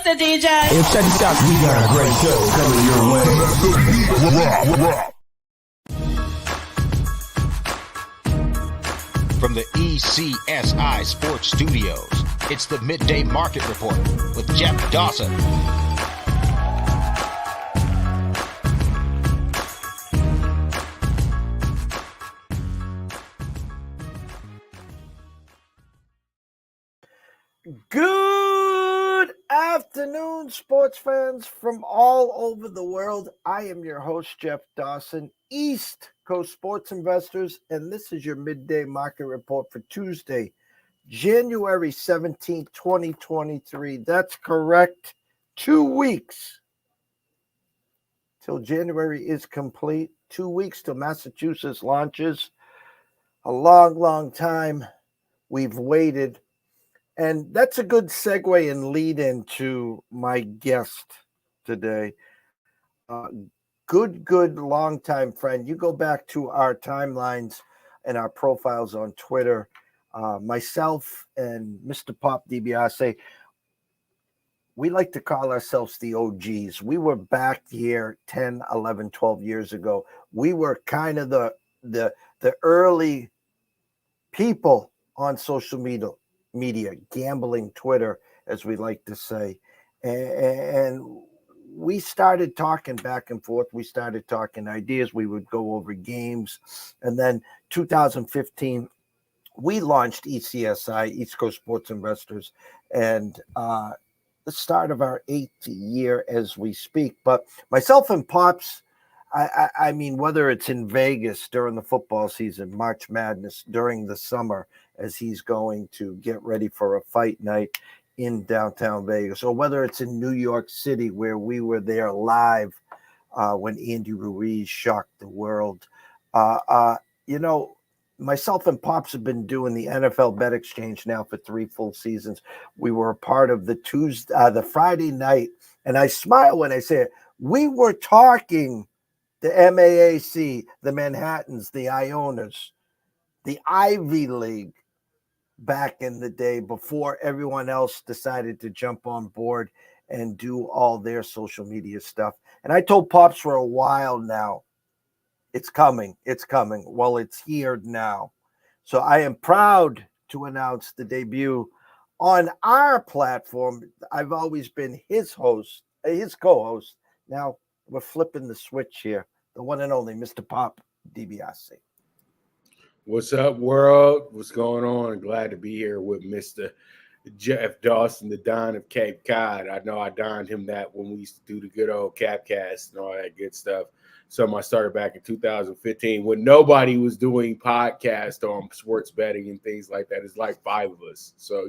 the DJ. Hey, check this out. We got a great show coming your way. From the ECSI Sports Studios, it's the Midday Market Report with Jeff Dawson. Good afternoon, sports fans from all over the world. I am your host, Jeff Dawson, East Coast Sports Investors, and this is your Midday Market Report for Tuesday, January 17th, 2023. That's correct. 2 weeks till January is complete. 2 weeks till Massachusetts launches. A long, long time we've waited. And that's a good segue and lead into my guest today. Good longtime friend. You go back to our timelines and our profiles on Twitter. Myself and Mr. Pop Dibiase, we like to call ourselves the OGs. We were back here 10, 11, 12 years ago. We were kind of the early people on social media, gambling Twitter, as we like to say. And we started talking back and forth. We started talking ideas. We would go over games. And then 2015, we launched ECSI, East Coast Sports Investors, and the start of our 8th year as we speak. But myself and Pops, I mean, whether it's in Vegas during the football season, March Madness, during the summer, as he's going to get ready for a fight night in downtown Vegas, or whether it's in New York City, where we were there live when Andy Ruiz shocked the world. Myself and Pops have been doing the NFL Bet Exchange now for 3 full seasons. We were a part of the Friday night, and I smile when I say it. We were talking the MAAC, the Manhattans, the Ionas, the Ivy League back in the day before everyone else decided to jump on board and do all their social media stuff. And I told Pops for a while now, it's coming. Well, it's here now. So I am proud to announce the debut on our platform. I've always been his co-host. Now we're flipping the switch here. The one and only Mr. Pop Dibiase. What's up, world? What's going on? Glad to be here with Mr. Jeff Dawson, the Don of Cape Cod. I know I donned him that when we used to do the good old Capcast and all that good stuff. So I started back in 2015 when nobody was doing podcasts on sports betting and things like that. It's like 5 of us. So,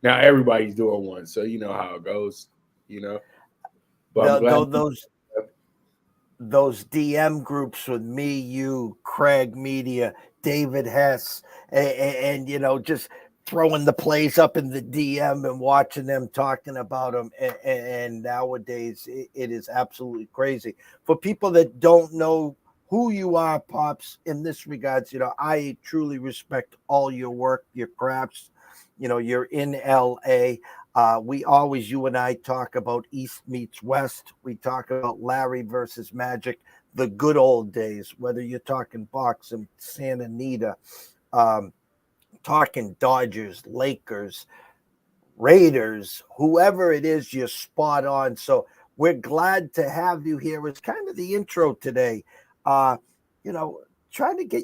now everybody's doing one. So you know how it goes, But those DM groups with me, you, Craig Media, David Hess, and just throwing the plays up in the DM and watching them talking about them. And nowadays, it is absolutely crazy. For people that don't know who you are, Pops, in this regards, I truly respect all your work, your crafts. You're in LA. You and I talk about East meets West. We talk about Larry versus Magic, the good old days, whether you're talking boxing, Santa Anita, talking Dodgers, Lakers, Raiders, whoever it is, you're spot on. So we're glad to have you here. It's kind of the intro today. Trying to get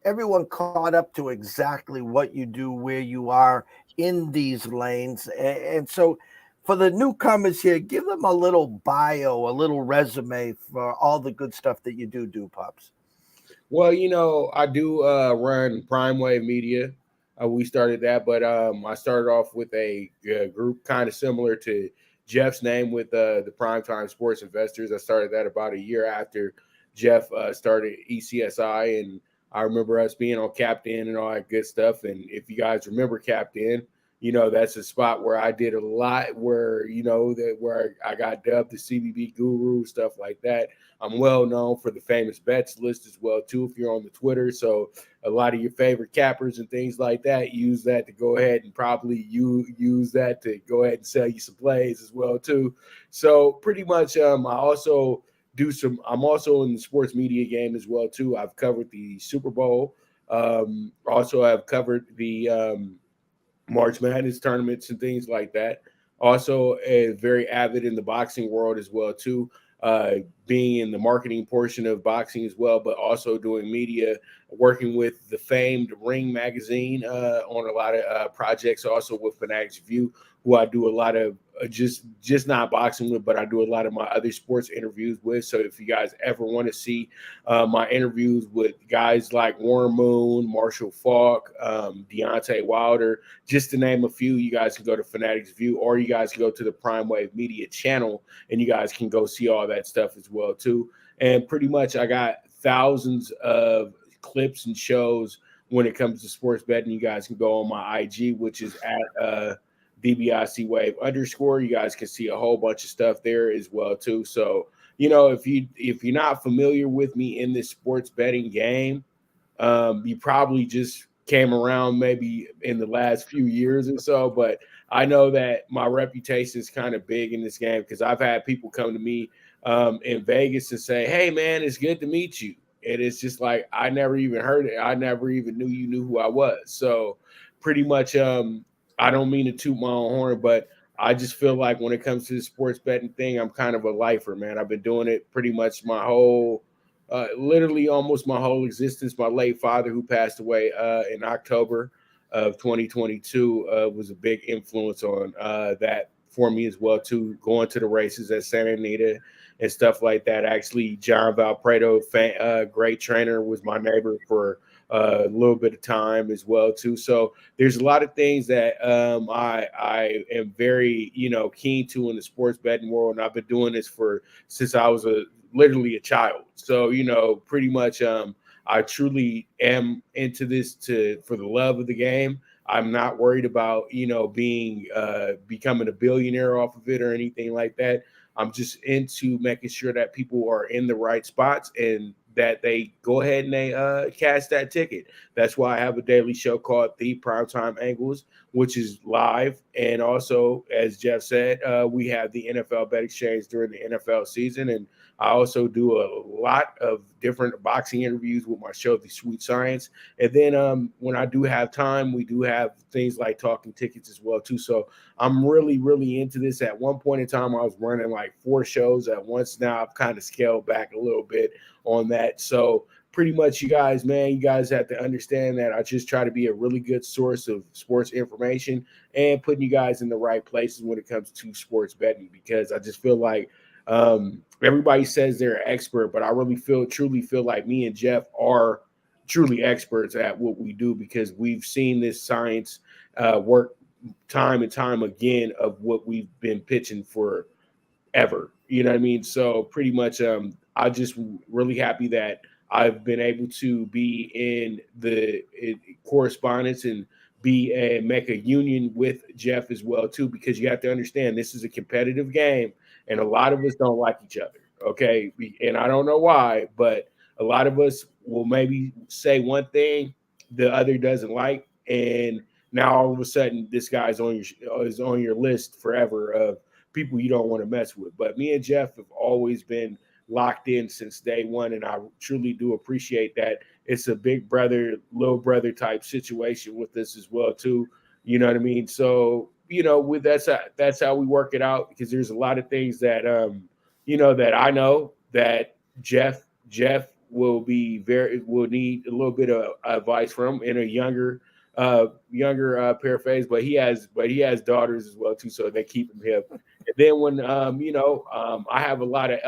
everyone caught up to exactly what you do, where you are in these lanes. And so for the newcomers here, give them a little bio, a little resume for all the good stuff that you do, Pops. Well, I do run Prime Wave Media. We started that, but I started off with a group kind of similar to Jeff's name with the Primetime Sports Investors. I started that about a year after Jeff started ECSI, and I remember us being on Capped In and all that good stuff. And if you guys remember Capped In, that's a spot where I did a lot where, where I got dubbed the CBB guru, stuff like that. I'm well known for the famous bets list as well, too, if you're on the Twitter. So a lot of your favorite cappers and things like that use that to go ahead and probably use that to go ahead and sell you some plays as well, too. So pretty much I'm also in the sports media game as well, too. I've covered the Super Bowl. Also, I've covered the March Madness tournaments and things like that. Also, very avid in the boxing world as well too. Being in the marketing portion of boxing as well, but also doing media, working with the famed Ring magazine on a lot of projects. Also with Fanatics View, who I do a lot of just not boxing with, but I do a lot of my other sports interviews with. So if you guys ever want to see my interviews with guys like Warren Moon, Marshall Faulk, Deontay Wilder, just to name a few, you guys can go to Fanatics View, or you guys can go to the Prime Wave Media channel, and you guys can go see all that stuff as well too. And pretty much I got thousands of clips and shows when it comes to sports betting. You guys can go on my IG, which is at Dibiase Wave _. You guys can see a whole bunch of stuff there as well too. So if you're not familiar with me in this sports betting game, you probably just came around maybe in the last few years or so. But I know that my reputation is kind of big in this game because I've had people come to me in Vegas and say, "Hey man, it's good to meet you." And it's just like, I never even heard it. I never even knew you knew who I was. So pretty much, I don't mean to toot my own horn, but I just feel like when it comes to the sports betting thing, I'm kind of a lifer, man. I've been doing it pretty much my whole, literally almost my whole existence. My late father, who passed away in October of 2022, was a big influence on that for me as well, too. Going to the races at Santa Anita and stuff like that. Actually, John Valpredo, great trainer, was my neighbor for a little bit of time as well too. So there's a lot of things that I am very keen to in the sports betting world, and I've been doing this since I was literally a child. So pretty much I truly am into this for the love of the game. I'm not worried about becoming a billionaire off of it or anything like that. I'm just into making sure that people are in the right spots and that they go ahead and they cash that ticket. That's why I have a daily show called The Primetime Angles, which is live. And also, as Jeff said, we have the NFL Bet Exchange during the NFL season. And I also do a lot of different boxing interviews with my show, The Sweet Science. And then when I do have time, we do have things like talking tickets as well, too. So I'm really, really into this. At one point in time, I was running like 4 shows at once. Now I've kind of scaled back a little bit on that. So pretty much you guys have to understand that I just try to be a really good source of sports information and putting you guys in the right places when it comes to sports betting, because I just feel like everybody says they're an expert, but I really truly feel like me and Jeff are truly experts at what we do, because we've seen this science work time and time again of what we've been pitching for ever. You know what I mean? So pretty much I'm just really happy that I've been able to be in the correspondence and make a union with Jeff as well too, because you have to understand this is a competitive game and a lot of us don't like each other. Okay. And I don't know why, but a lot of us will maybe say one thing the other doesn't like, and now all of a sudden this guy's is on your list forever of people you don't want to mess with. But me and Jeff have always been locked in since day one, and I truly do appreciate that. It's a big brother, little brother type situation with this as well too. You know what I mean? So with that's how we work it out, because there's a lot of things that that I know that Jeff will need a little bit of advice from in a younger paraphrase, but he has daughters as well too, so they keep him hip. And then when I have a lot of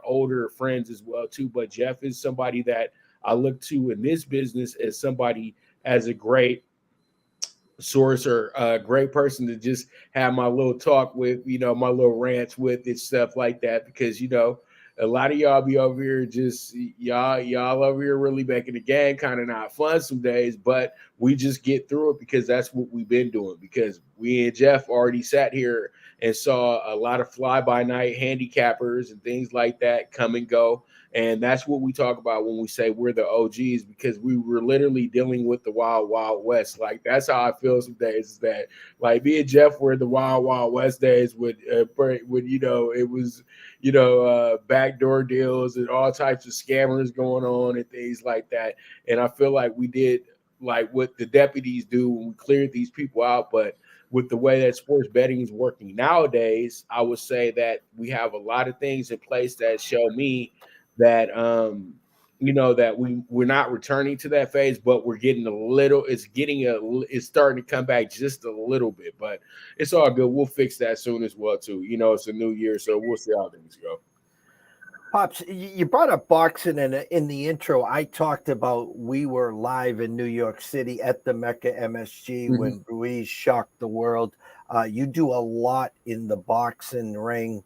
older friends as well too, but Jeff is somebody that I look to in this business as somebody as a great source or a great person to just have my little talk with, my little rants with and stuff like that, because a lot of y'all be over here just y'all over here really making the game kind of not fun some days, but we just get through it because that's what we've been doing. Because we and Jeff already sat here and saw a lot of fly by night handicappers and things like that come and go. And that's what we talk about when we say we're the OGs, because we were literally dealing with the wild, wild west. Like, that's how I feel some days, is that like me and Jeff were in the wild, wild west days when it was, backdoor deals and all types of scammers going on and things like that. And I feel like we did like what the deputies do when we cleared these people out. But with the way that sports betting is working nowadays, I would say that we have a lot of things in place that show me that that we're not returning to that phase, but we're getting it's starting to come back just a little bit, but it's all good. We'll fix that soon as well too. It's a new year, so we'll see how things go. Pops, you brought up boxing, and in the intro, I talked about we were live in New York City at the Mecca MSG when Ruiz shocked the world. You do a lot in the boxing ring.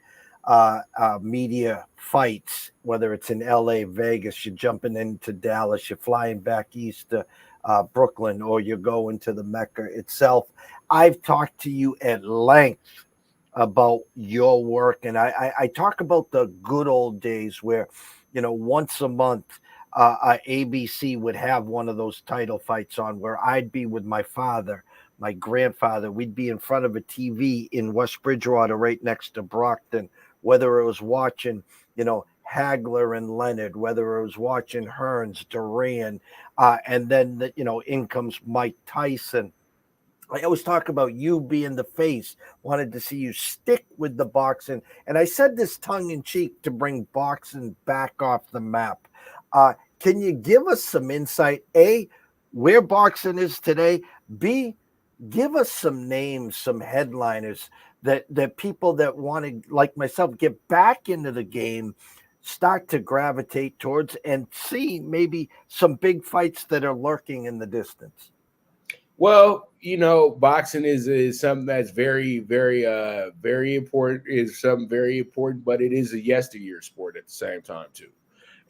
Media fights, whether it's in LA, Vegas, you're jumping into Dallas, you're flying back east to Brooklyn, or you're going to the Mecca itself. I've talked to you at length about your work, and I talk about the good old days where, once a month, ABC would have one of those title fights on, where I'd be with my father, my grandfather. We'd be in front of a TV in West Bridgewater, right next to Brockton, whether it was watching, Hagler and Leonard, whether it was watching Hearns, Duran, and then, in comes Mike Tyson. I always talk about you being the face, wanted to see you stick with the boxing. And I said this tongue in cheek to bring boxing back off the map. Can you give us some insight? A, where boxing is today. B, give us some names, some headliners that people that want to, like myself, get back into the game, start to gravitate towards, and see maybe some big fights that are lurking in the distance. Well, boxing is something that's very, very, very important. Is something very important, but it is a yesteryear sport at the same time too.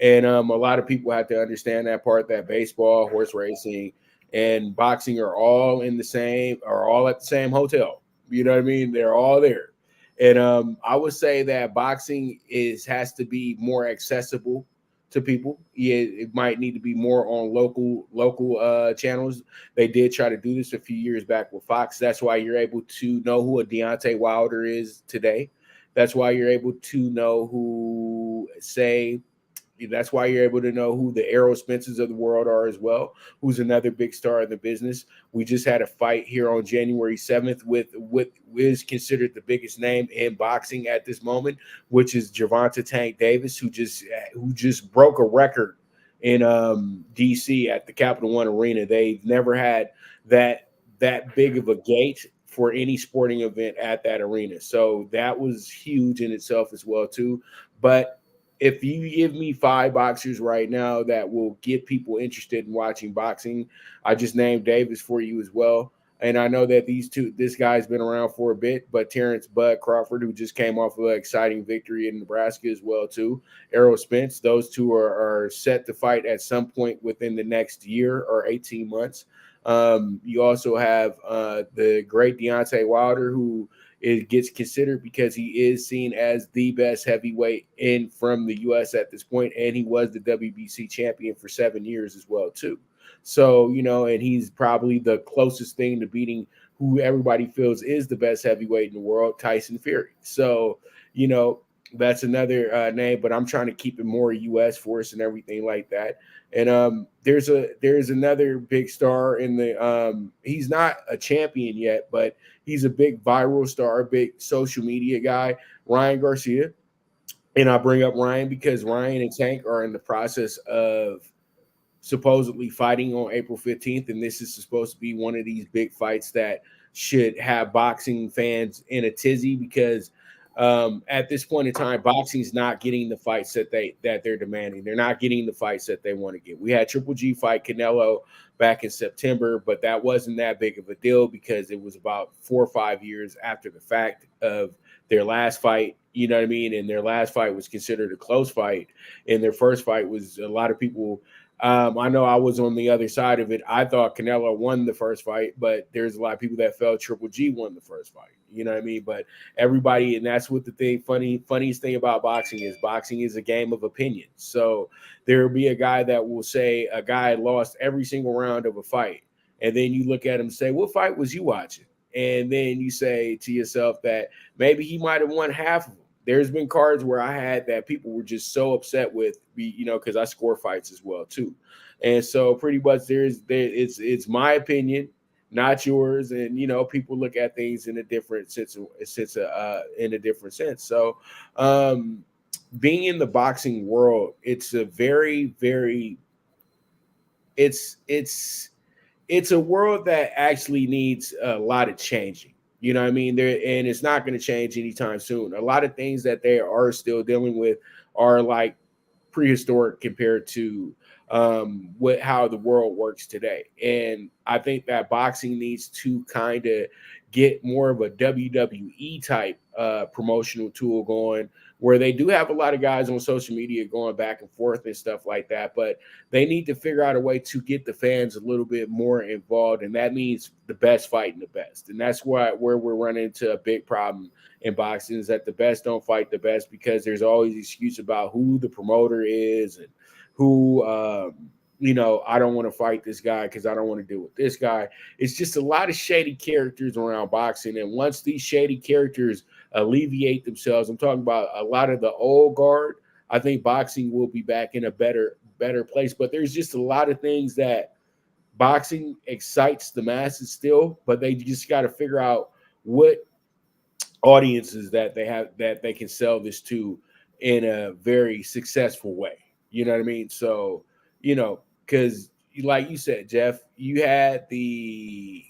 And a lot of people have to understand that part. That baseball, horse racing, and boxing are all at the same hotel. You know what I mean? They're all there. And I would say that boxing has to be more accessible to people. Yeah, it might need to be more on local channels. They did try to do this a few years back with Fox. That's why you're able to know who a Deontay Wilder is today. That's why you're able to know that's why you're able to know who the Errol Spencers of the world are as well, who's another big star in the business. We just had a fight here on January 7th with is considered the biggest name in boxing at this moment, which is Gervonta Tank Davis, who just broke a record in DC at the Capital One Arena. They've never had that big of a gate for any sporting event at that arena. So that was huge in itself as well too. But if you give me 5 boxers right now that will get people interested in watching boxing, I just named Davis for you as well. And I know that this guy's been around for a bit, but Terrence Bud Crawford, who just came off of an exciting victory in Nebraska as well too. Errol Spence, those two are set to fight at some point within the next year or 18 months. You also have the great Deontay Wilder, who gets considered because he is seen as the best heavyweight from the U.S. at this point, and he was the WBC champion for 7 years as well too. So, and he's probably the closest thing to beating who everybody feels is the best heavyweight in the world, Tyson Fury. So, that's another name, but I'm trying to keep it more U.S. for us and everything like that. And there's another big star in the he's not a champion yet, but he's a big viral star, a big social media guy, Ryan Garcia. And I bring up Ryan because Ryan and Tank are in the process of supposedly fighting on April 15th. And this is supposed to be one of these big fights that should have boxing fans in a tizzy, because at this point in time, boxing's not getting the fights that they're demanding. They're not getting the fights that they want to get. We had Triple G fight Canelo back in September, but that wasn't that big of a deal because it was about 4 or 5 years after the fact of their last fight You know what I mean? And their last fight was considered a close fight. And their first fight was a lot of people. I know I was on the other side of it. I thought Canelo won the first fight, but there's a lot of people that felt Triple G won the first fight. You know what I mean? But everybody, and that's what the funniest thing about boxing is a game of opinions. So there'll be a guy that will say a guy lost every single round of a fight. And then you look at him and say, what fight was you watching? And then you say to yourself that maybe he might have won half of them. There's been cards where I had that people were just so upset with, because I score fights as well too, and so pretty much it's my opinion, not yours, and people look at things in a different sense, in a different sense. So, being in the boxing world, it's a very, very, it's a world that actually needs a lot of changing. You know what I mean? And it's not going to change anytime soon. A lot of things that they are still dealing with are like prehistoric compared to how the world works today. And I think that boxing needs to kind of get more of a WWE type promotional tool going, where they do have a lot of guys on social media going back and forth and stuff like that, but they need to figure out a way to get the fans a little bit more involved, and that means the best fighting the best. And that's where we're running into a big problem in boxing, is that the best don't fight the best, because there's always excuse about who the promoter is and who I don't want to fight this guy because I don't want to deal with this guy. It's just a lot of shady characters around boxing, and once these shady characters alleviate themselves, I'm talking about a lot of the old guard, I think boxing will be back in a better place. But there's just a lot of things that boxing excites the masses still, but they just got to figure out what audiences that they have, that they can sell this to in a very successful way. You know what I mean? So, because like you said, Jeff, you had the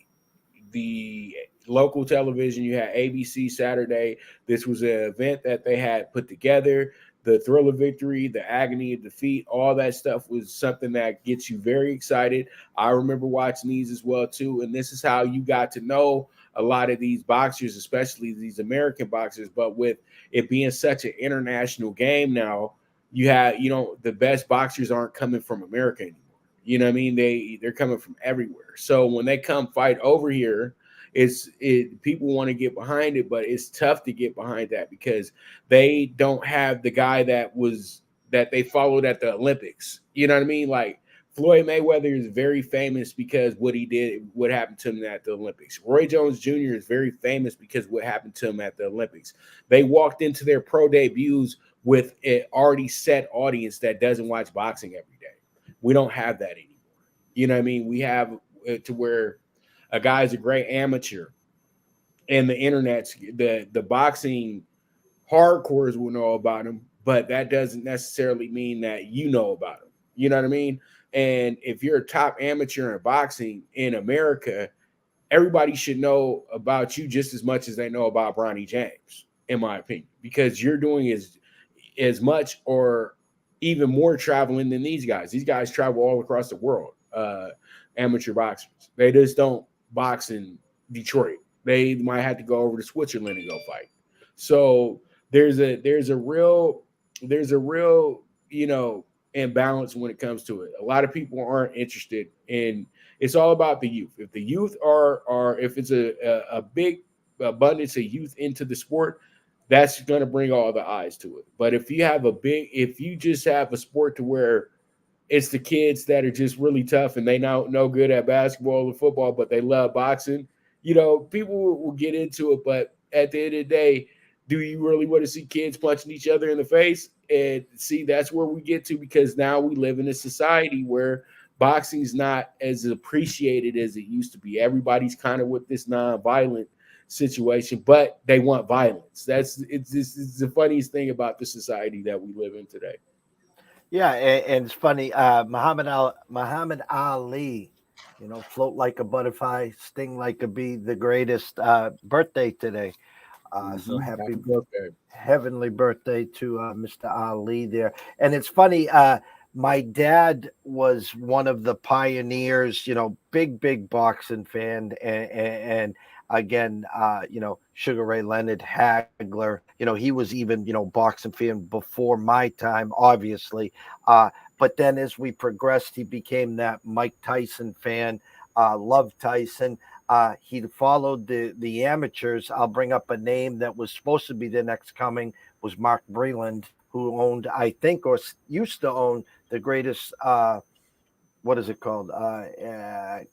local television, you had ABC Saturday. This was an event that they had put together. The thrill of victory, the agony of defeat, all that stuff was something that gets you very excited. I remember watching these as well too, and this is how you got to know a lot of these boxers, especially these American boxers. But with it being such an international game now, the best boxers aren't coming from America anymore. You know what I mean? They're coming from everywhere. So when they come fight over here, people want to get behind it, but it's tough to get behind that because they don't have the guy that they followed at the Olympics. You know what I mean? Like Floyd Mayweather is very famous because what happened to him at the Olympics. Roy Jones Jr. is very famous because what happened to him at the Olympics. They walked into their pro debuts with an already set audience that doesn't watch boxing every day. We don't have that anymore. You know what I mean? We have to where a guy's a great amateur, and the boxing hardcores will know about him, but that doesn't necessarily mean that you know about him. You know what I mean? And if you're a top amateur in boxing in America, everybody should know about you just as much as they know about Bronny James, in my opinion, because you're doing as much or even more traveling than these guys. These guys travel all across the world, amateur boxers. They just don't box in Detroit. They might have to go over to Switzerland and go fight. So there's a real imbalance when it comes to it. A lot of people aren't interested in. It's all about the youth. If the youth are if it's a big abundance of youth into the sport, that's going to bring all the eyes to it. But if you just have a sport to where it's the kids that are just really tough and they no good at basketball or football, but they love boxing, people will get into it. But at the end of the day, do you really want to see kids punching each other in the face? And see, that's where we get to, because now we live in a society where boxing is not as appreciated as it used to be. Everybody's kind of with this non-violent situation, but they want violence. It's the funniest thing about the society that we live in today. Yeah, and it's funny. Muhammad Ali, float like a butterfly, sting like a bee. The greatest birthday today. So happy birthday, heavenly birthday to Mr. Ali there. And it's funny. My dad was one of the pioneers. Big boxing fan, and again, Sugar Ray Leonard, Hagler, he was even, boxing fan before my time, obviously. But then as we progressed, he became that Mike Tyson fan, loved Tyson. He followed the amateurs. I'll bring up a name that was supposed to be the next coming, was Mark Breland, who owned, I think, or used to own the greatest, what is it called?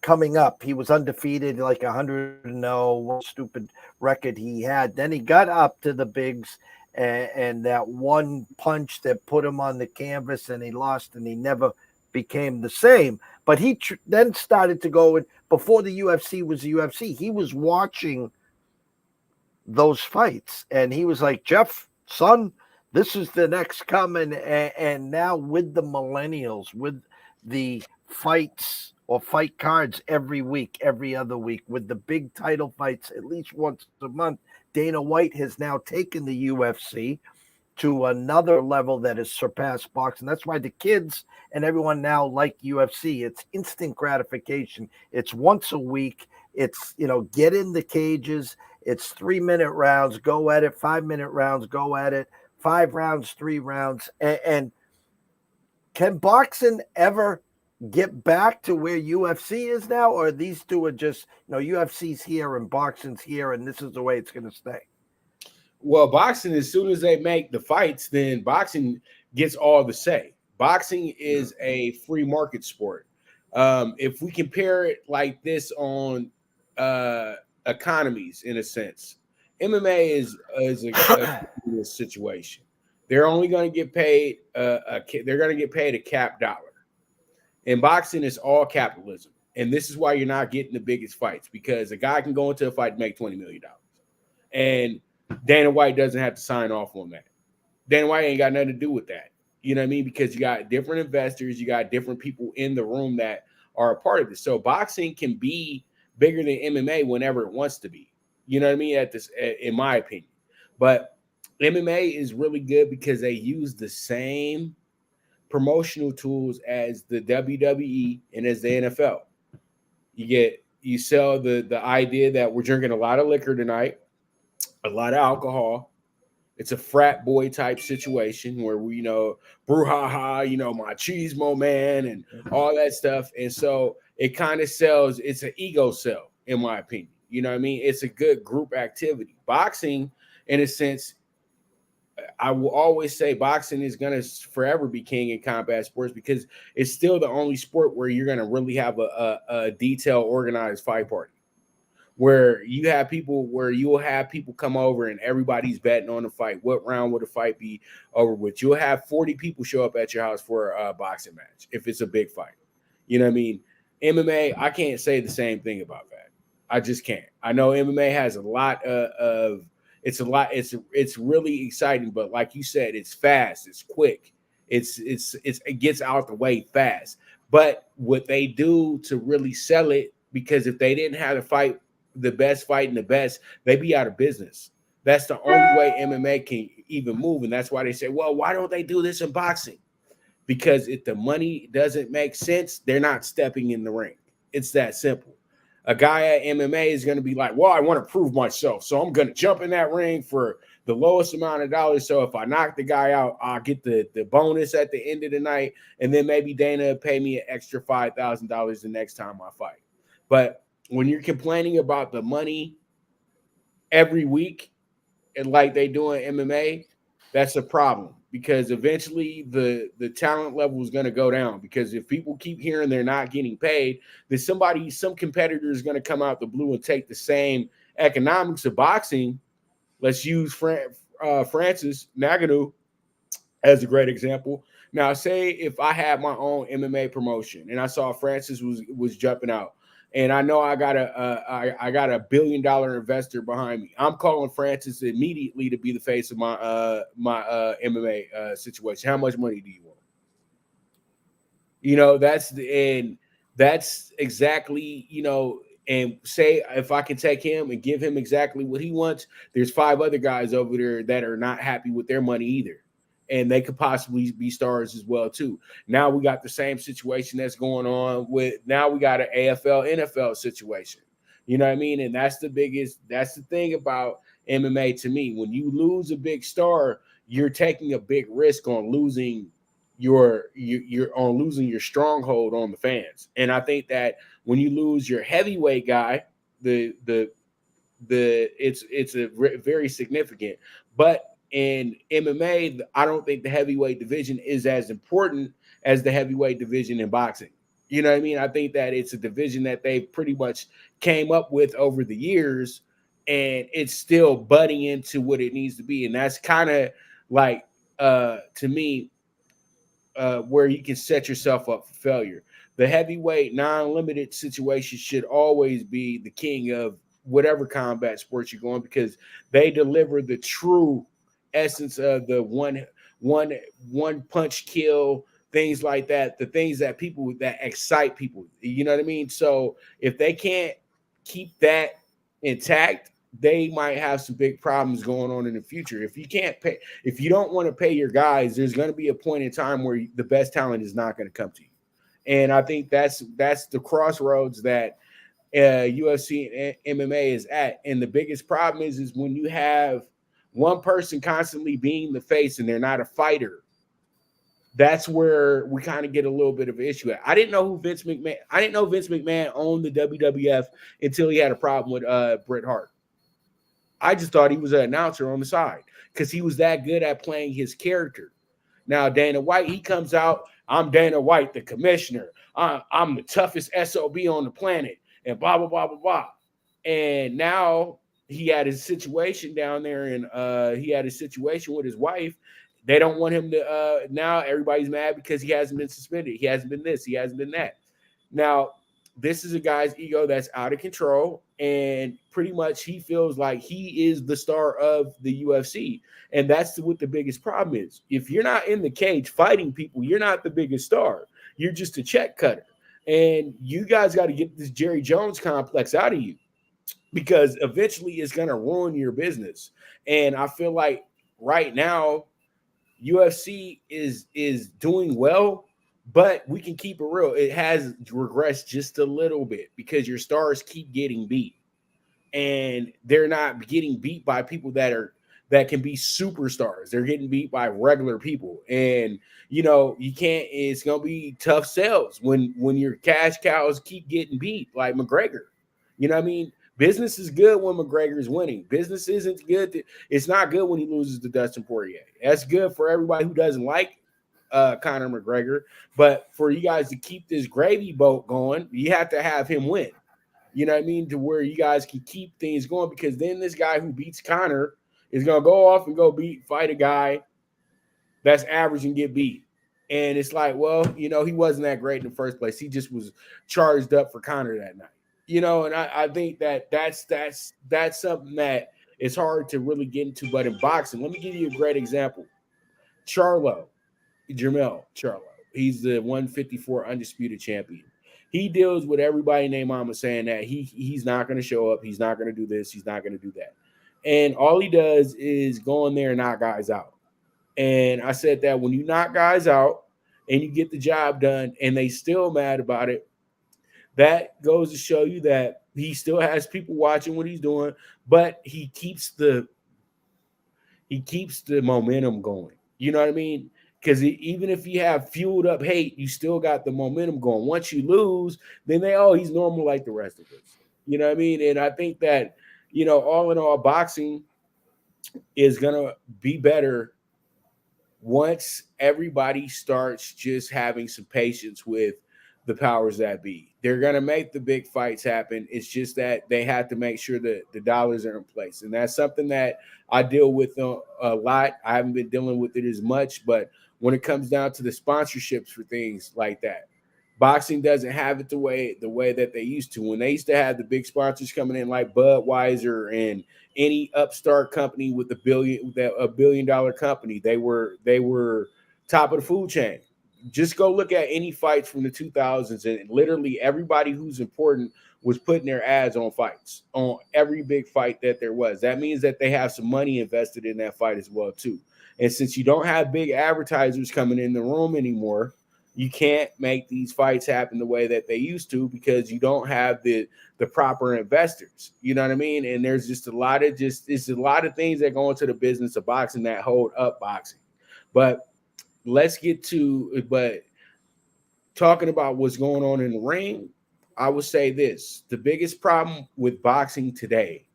Coming up, he was undefeated, like 100-0. What stupid record he had. Then he got up to the bigs, and that one punch that put him on the canvas, and he lost, and he never became the same. But he then started to go, and before the UFC was the UFC, he was watching those fights, and he was like, Jeff, son, this is the next coming. And now with the millennials, with the fights or fight cards every week, every other week, with the big title fights at least once a month, Dana White has now taken the UFC to another level that has surpassed boxing. That's why the kids and everyone now like UFC. It's instant gratification. It's once a week. It's, get in the cages. It's 3-minute rounds, go at it. 5-minute rounds, go at it. 5 rounds, 3 rounds. And can boxing ever get back to where UFC is now? Or these two are just, UFC's here and boxing's here, and this is the way it's going to stay? Well, boxing, as soon as they make the fights, then boxing gets all the say. Boxing is a free market sport. If we compare it like this on economies, in a sense, MMA is a situation. They're only going to get paid. They're going to get paid a cap dollar. In boxing, it's all capitalism, and this is why you're not getting the biggest fights, because a guy can go into a fight and make $20 million, and Dana White doesn't have to sign off on that. Dana White ain't got nothing to do with that. You know what I mean? Because you got different investors, you got different people in the room that are a part of this. So boxing can be bigger than MMA whenever it wants to be. You know what I mean? In my opinion. But MMA is really good because they use the same promotional tools as the WWE and as the NFL. You sell the idea that we're drinking a lot of liquor tonight, a lot of alcohol. It's a frat boy type situation where we, brouhaha, machismo, man, and all that stuff. And so it kind of sells. It's an ego sell, in my opinion. You know what I mean? It's a good group activity. Boxing, in a sense, I will always say boxing is going to forever be king in combat sports, because it's still the only sport where you're going to really have a detailed, organized fight party, where you will have people come over and everybody's betting on the fight. What round will the fight be over with? You'll have 40 people show up at your house for a boxing match if it's a big fight. You know what I mean? MMA, I can't say the same thing about that. I just can't. I know MMA has a lot of it's really exciting, but like you said, it's fast, it's quick, it gets out the way fast. But what they do to really sell it, because if they didn't have to fight the best fighting the best, they'd be out of business. That's the only way MMA can even move. And that's why they say, well, why don't they do this in boxing? Because if the money doesn't make sense, they're not stepping in the ring. It's that simple. A guy at MMA is going to be like, well, I want to prove myself, so I'm going to jump in that ring for the lowest amount of dollars. So if I knock the guy out, I'll get the bonus at the end of the night, and then maybe Dana will pay me an extra $5,000 the next time I fight. But when you're complaining about the money every week, and like they do in MMA, that's a problem, because eventually the talent level is going to go down, because if people keep hearing they're not getting paid, then some competitor is going to come out the blue and take the same economics of boxing. Let's use Francis Ngannou as a great example. Now, say if I had my own MMA promotion and I saw Francis was jumping out, and I know I got a $1 billion investor behind me, I'm calling Francis immediately to be the face of my MMA situation. How much money do you want? That's exactly, and say if I can take him and give him exactly what he wants, there's 5 other guys over there that are not happy with their money either, and they could possibly be stars as well too. Now we got the same situation that's going on now we got an AFL NFL situation. You know what I mean? And that's the thing about MMA to me. When you lose a big star, you're taking a big risk on losing you're on losing your stronghold on the fans. And I think that when you lose your heavyweight guy, it's very significant. But in MMA, I don't think the heavyweight division is as important as the heavyweight division in boxing. You know what I mean? I think that it's a division that they pretty much came up with over the years, and it's still budding into what it needs to be. And that's kind of like to me where you can set yourself up for failure. The heavyweight non-limited situation should always be the king of whatever combat sports you're going, because they deliver the true essence of the one punch kill, things like that, the things that excite people. You know what I mean? So if they can't keep that intact, they might have some big problems going on in the future. If you don't want to pay your guys, there's going to be a point in time where the best talent is not going to come to you. And I think that's the crossroads that UFC and MMA is at. And the biggest problem is when you have one person constantly being the face and they're not a fighter. That's where we kind of get a little bit of an issue at. I didn't know Vince McMahon owned the WWF until he had a problem with Bret Hart. I just thought he was an announcer on the side because he was that good at playing his character. Now, Dana White, he comes out, I'm Dana White, the commissioner. I'm the toughest SOB on the planet, and blah, blah, blah, blah, blah. And now he had his situation down there, and he had a situation with his wife. They don't want him to now everybody's mad because he hasn't been suspended. He hasn't been this. He hasn't been that. Now, this is a guy's ego that's out of control, and pretty much he feels like he is the star of the UFC. And that's what the biggest problem is. If you're not in the cage fighting people, you're not the biggest star. You're just a check cutter. And you guys got to get this Jerry Jones complex out of you, because eventually it's going to ruin your business. And I feel like right now UFC is doing well, but we can keep it real. It has regressed just a little bit because your stars keep getting beat, and they're not getting beat by people that can be superstars. They're getting beat by regular people, and you can't. It's gonna be tough sales when your cash cows keep getting beat, like McGregor. You know what I mean? Business is good when McGregor is winning. Business isn't good. It's not good when he loses to Dustin Poirier. That's good for everybody who doesn't like Conor McGregor. But for you guys to keep this gravy boat going, you have to have him win. You know what I mean? To where you guys can keep things going, because then this guy who beats Conor is going to go off and fight a guy that's average and get beat. And it's like, well, he wasn't that great in the first place. He just was charged up for Conor that night. And I think that's something that is hard to really get into. But in boxing, let me give you a great example. Jermell Charlo. He's the 154 undisputed champion. He deals with everybody named Mama saying that he's not going to show up. He's not going to do this. He's not going to do that. And all he does is go in there and knock guys out. And I said that when you knock guys out and you get the job done and they still mad about it, that goes to show you that he still has people watching what he's doing, but he keeps the momentum going. You know what I mean? Because even if you have fueled up hate, you still got the momentum going. Once you lose, then he's normal like the rest of us. You know what I mean? And I think that, all in all, boxing is going to be better once everybody starts just having some patience with the powers that be. They're going to make the big fights happen. It's just that they have to make sure that the dollars are in place. And that's something that I deal with a lot. I haven't been dealing with it as much, but when it comes down to the sponsorships for things like that, boxing doesn't have it the way that they used to. When they used to have the big sponsors coming in like Budweiser and any upstart company with a billion-dollar company, they were top of the food chain. Just go look at any fights from the 2000s, and literally everybody who's important was putting their ads on fights, on every big fight that there was. That means that they have some money invested in that fight as well too. And since you don't have big advertisers coming in the room anymore, You can't make these fights happen the way that they used to because you don't have the proper investors. You know what I mean? And there's just a lot of things that go into the business of boxing that hold up boxing. But talking about what's going on in the ring, I would say this: the biggest problem with boxing today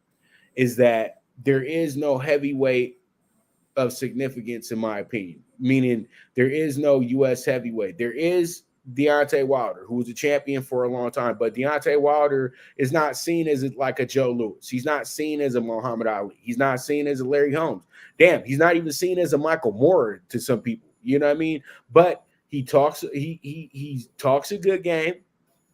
is that there is no heavyweight of significance, in my opinion. Meaning, there is no U.S. heavyweight. There is Deontay Wilder, who was a champion for a long time, but Deontay Wilder is not seen as like a Joe Louis. He's not seen as a Muhammad Ali. He's not seen as a Larry Holmes. Damn, he's not even seen as a Michael Moore to some people. You know what I mean? But he talks a good game.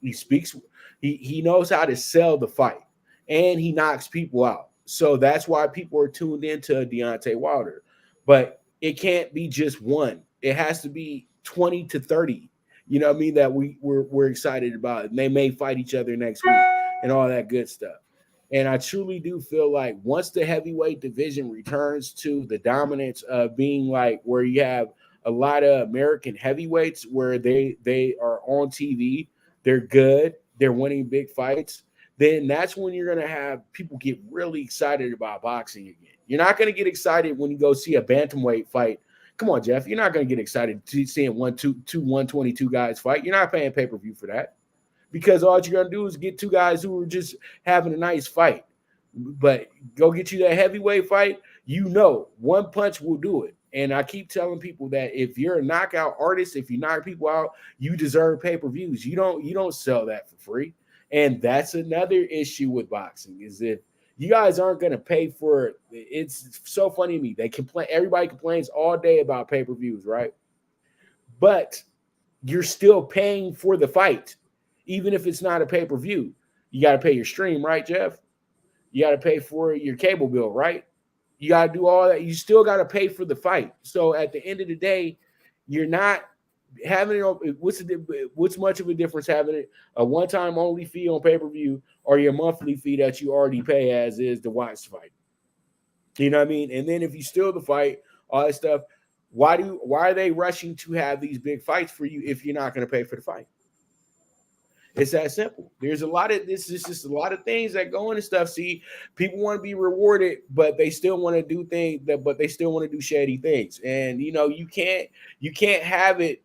He speaks. He knows how to sell the fight, and he knocks people out. So that's why people are tuned into Deontay Wilder. But it can't be just one. It has to be 20 to 30. You know what I mean? That we're excited about. And they may fight each other next week and all that good stuff. And I truly do feel like once the heavyweight division returns to the dominance of being like where you have a lot of American heavyweights where they are on TV, they're good, they're winning big fights, then that's when you're going to have people get really excited about boxing again. You're not going to get excited when you go see a bantamweight fight. Come on, Jeff. You're not going to get excited seeing 122 guys fight. You're not paying pay-per-view for that because all you're going to do is get two guys who are just having a nice fight. But go get you that heavyweight fight, one punch will do it. And I keep telling people that if you're a knockout artist, if you knock people out, you deserve pay-per-views. You don't sell that for free. And that's another issue with boxing is if you guys aren't going to pay for it. It's so funny to me. Everybody complains all day about pay-per-views, right? But you're still paying for the fight, even if it's not a pay-per-view. You got to pay your stream, right, Jeff? You got to pay for your cable bill, right? You got to do all that. You still got to pay for the fight. So at the end of the day, you're not having it. What's much of a difference having it a one-time only fee on pay-per-view or your monthly fee that you already pay as is to watch the fight? You know what I mean? And then if you steal the fight, all that stuff, why are they rushing to have these big fights for you if you're not going to pay for the fight? It's that simple. There's a lot of things that go into stuff. See, people want to be rewarded, but they still want to do they still want to do shady things. And you can't have it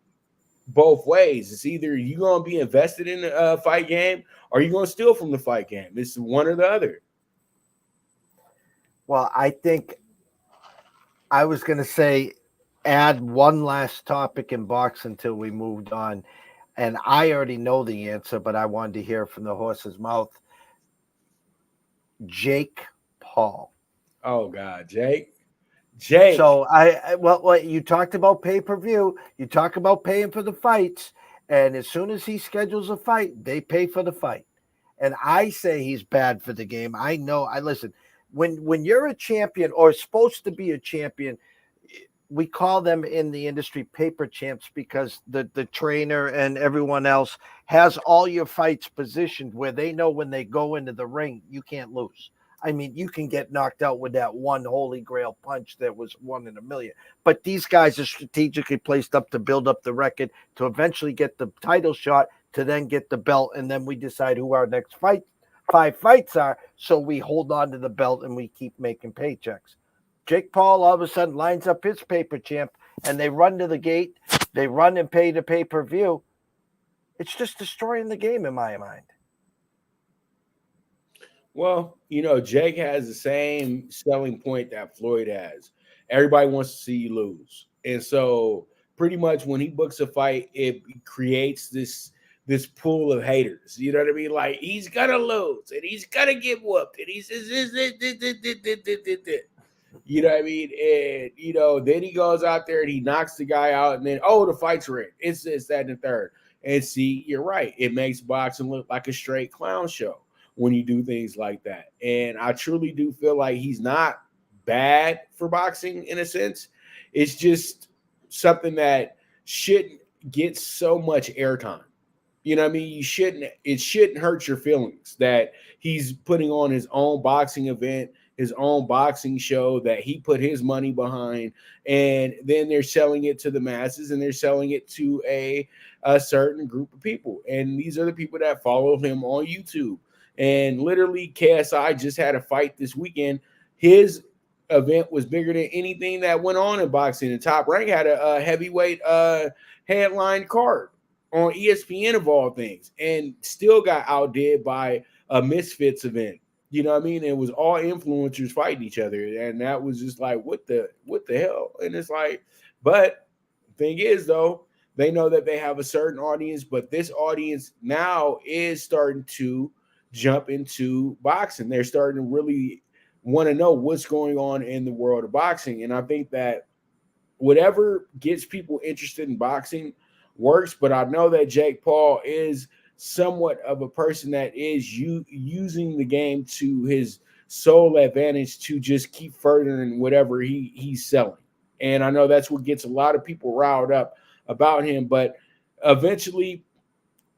both ways. It's either you're going to be invested in the fight game or you're going to steal from the fight game. It's one or the other. Well, I think I was going to say add one last topic in boxing until we moved on. And I already know the answer, but I wanted to hear from the horse's mouth. Jake Paul. Oh, God, Jake. So well, you talked about pay-per-view. You talk about paying for the fights. And as soon as he schedules a fight, they pay for the fight. And I say he's bad for the game. I know. Listen, when you're a champion or supposed to be a champion, we call them in the industry paper champs because the trainer and everyone else has all your fights positioned where they know when they go into the ring, you can't lose. I mean, you can get knocked out with that one holy grail punch that was 1 in a million. But these guys are strategically placed up to build up the record to eventually get the title shot to then get the belt. And then we decide who our next 5 fights are. So we hold on to the belt and we keep making paychecks. Jake Paul all of a sudden lines up his paper champ and they run to the gate. They run and pay the pay-per-view. It's just destroying the game in my mind. Well, Jake has the same selling point that Floyd has. Everybody wants to see you lose. And so pretty much when he books a fight, it creates this pool of haters. You know what I mean? Like, he's going to lose and he's going to get whooped. And he's you know what I mean? And, then he goes out there and he knocks the guy out and then, the fight's rigged. It's this, that, and the third. And see, you're right. It makes boxing look like a straight clown show when you do things like that. And I truly do feel like he's not bad for boxing in a sense. It's just something that shouldn't get so much airtime. You know what I mean? It shouldn't hurt your feelings that he's putting on his own boxing event. his own boxing show that he put his money behind, and then they're selling it to the masses, and they're selling it to a certain group of people. And these are the people that follow him on YouTube. And literally, KSI just had a fight this weekend. His event was bigger than anything that went on in boxing. The Top Rank had a heavyweight headline card on ESPN of all things, and still got outdid by a Misfits event. You know what I mean? It was all influencers fighting each other, and that was just like, what the hell? And it's like, but thing is though, they know that they have a certain audience, but this audience now is starting to jump into boxing. They're starting to really want to know what's going on in the world of boxing, and I think that whatever gets people interested in boxing works. But I know that Jake Paul is somewhat of a person that is using the game to his sole advantage to just keep furthering whatever he's selling. And I know that's what gets a lot of people riled up about him. But eventually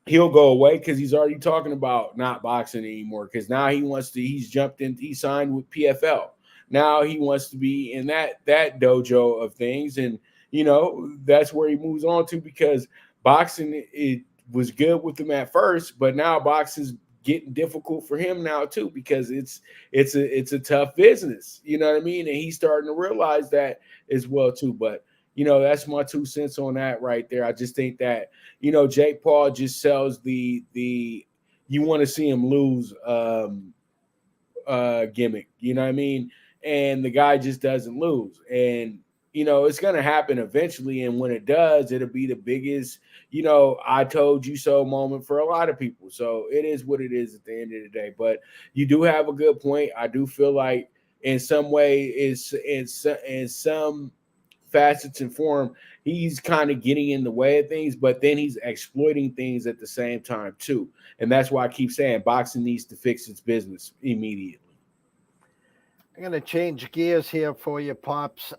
he'll go away because he's already talking about not boxing anymore, because now he's jumped in, he signed with PFL. Now he wants to be in that dojo of things. And, that's where he moves on to, because boxing, it was good with him at first, but now boxing's getting difficult for him now too, because it's a tough business. You know what I mean? And he's starting to realize that as well too. But that's my 2 cents on that right there. I just think that, Jake Paul just sells the you want to see him lose gimmick. You know what I mean? And the guy just doesn't lose. And it's going to happen eventually. And when it does, it'll be the biggest, I told you so moment for a lot of people. So it is what it is at the end of the day. But you do have a good point. I do feel like in some way, in some facets and form, he's kind of getting in the way of things, but then he's exploiting things at the same time too. And that's why I keep saying boxing needs to fix its business immediately. I'm going to change gears here for you, Pops.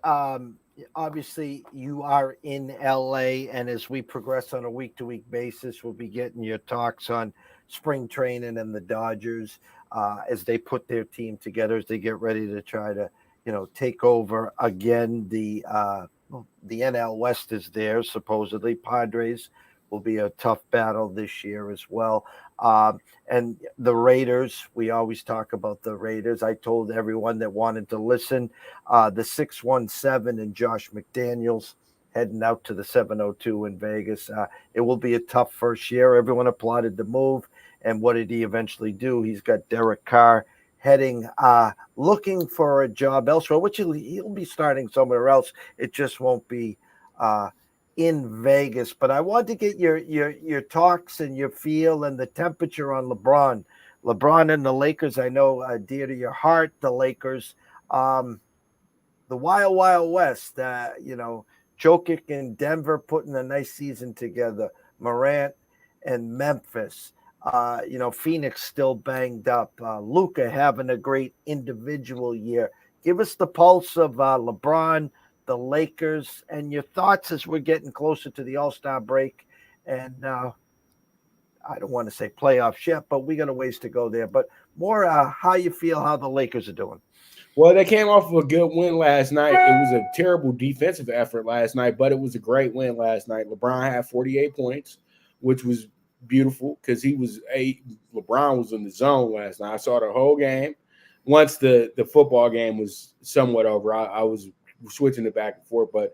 Obviously, you are in LA, and as we progress on a week-to-week basis, we'll be getting your talks on spring training and the Dodgers as they put their team together, as they get ready to try to, take over again. The NL West is there, supposedly. Padres will be a tough battle this year as well. And the Raiders, we always talk about the Raiders. I told everyone that wanted to listen, the 617 and Josh McDaniels heading out to the 702 in Vegas. It will be a tough first year. Everyone applauded the move. And what did he eventually do? He's got Derek Carr heading, looking for a job elsewhere, which he'll be starting somewhere else. It just won't be in Vegas. But I want to get your talks and your feel and the temperature on LeBron. LeBron and the Lakers, I know dear to your heart, the Lakers. The Wild Wild West, Jokic in Denver putting a nice season together. Morant and Memphis. Phoenix still banged up. Luka having a great individual year. Give us the pulse of LeBron, the Lakers, and your thoughts as we're getting closer to the All-Star break. And I don't want to say playoffs yet, but we got a ways to go there. But more how you feel, how the Lakers are doing. Well, they came off of a good win last night. It was a terrible defensive effort last night, but it was a great win last night. LeBron had 48 points, which was beautiful because LeBron was in the zone last night. I saw the whole game. Once the football game was somewhat over, I was switching it back and forth. But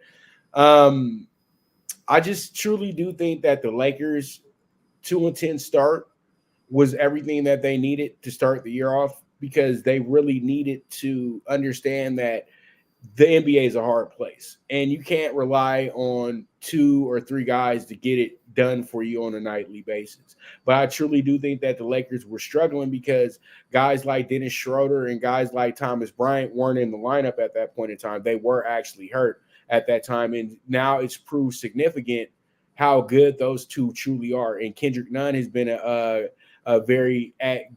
I just truly do think that the Lakers 2-10 start was everything that they needed to start the year off, because they really needed to understand that the NBA is a hard place and you can't rely on 2 or 3 guys to get it done for you on a nightly basis. But I truly do think that the Lakers were struggling because guys like Dennis Schroeder and guys like Thomas Bryant weren't in the lineup at that point in time. They were actually hurt at that time. And now it's proved significant how good those two truly are. And Kendrick Nunn has been a very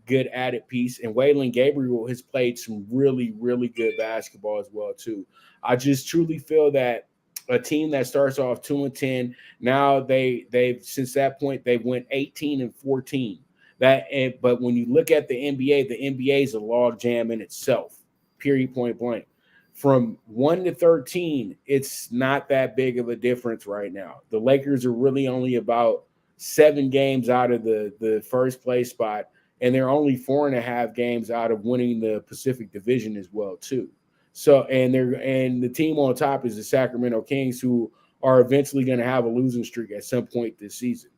good added piece. And Waylon Gabriel has played some really, really good basketball as well, too. I just truly feel that a team that starts off 2-10, now they've since that point, they've went 18-14. But when you look at the NBA is a log jam in itself. period, point blank. From 1 to 13, it's not that big of a difference right now. The Lakers are really only about 7 games out of the first place spot, and they're only 4.5 games out of winning the Pacific Division as well, too. So, and the team on top is the Sacramento Kings, who are eventually going to have a losing streak at some point this season,